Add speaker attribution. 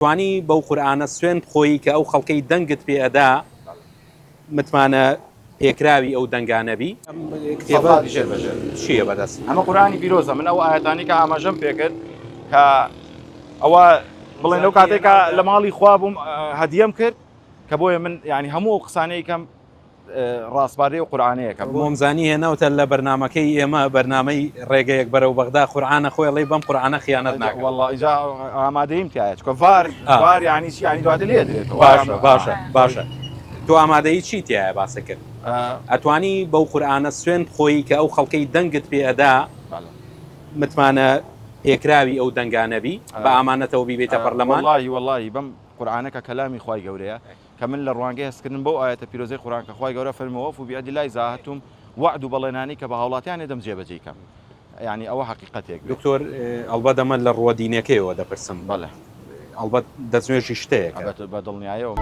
Speaker 1: توانی بەو قورئانە سوێند خۆی کە ئەو خەڵکەی دەنگت پێ ئەدا متمانە پێکراوی ئەو دەنگانەبی
Speaker 2: کتێبە
Speaker 1: چییە بەدەست
Speaker 2: ئەمە قورآانی پیرۆزە من ئەو ئاەتانی کە ئاماژەم پێکرد کە ئەوە بڵێن لەو کاتێکە لە ماڵی خوا بووم هەدیەم کرد کە بۆیە من ینی هەموو قسانەی کەم ڕاستبارەی و قورآانەیەکە
Speaker 1: مۆمزانی هێناوتە لە بەرنمەکەی ئێمە بەرنمەی ڕێگەیەک بەرەو بەغدا قورئانە خۆی بەم قورئانە خیانەت ناکە
Speaker 2: والله ئیجا ئامادەیم تایە چکە ڤار ینی چی ینی دواتر لێ دێت
Speaker 1: باشە تو ئامادەی چی تایە باسە کرد ئەتوانی بەو قورئانە سوێند خۆی کە ئەو خەڵکەی دەنگت پێ ئەدا متمانە پێکراوی ئەو دەنگانەبی بە ئامانەتەوە بیبێتە پەرلەمان
Speaker 2: والله بەم قورآانەکە کەلامی خوای گەورەیە کە من لە ڕوانگەی هەستکردن بۆ ئاەتە پیرۆزەی قورآن کە خوای گەورە فەرمەوە وبیعدی لای زاهتم وعد و بەڵێنانی کە بە هاوڵاتیان دەم جێبەجێکەم ینی ئەوە حقیقەتێک
Speaker 1: دکتۆر ئەڵبەت ئەمە لە ڕوە دینەکەیەوە دەپرسم
Speaker 2: بەڵێ
Speaker 1: ئەڵبەت دەستنوێژی شتەیە
Speaker 2: بە دڵنیایەوە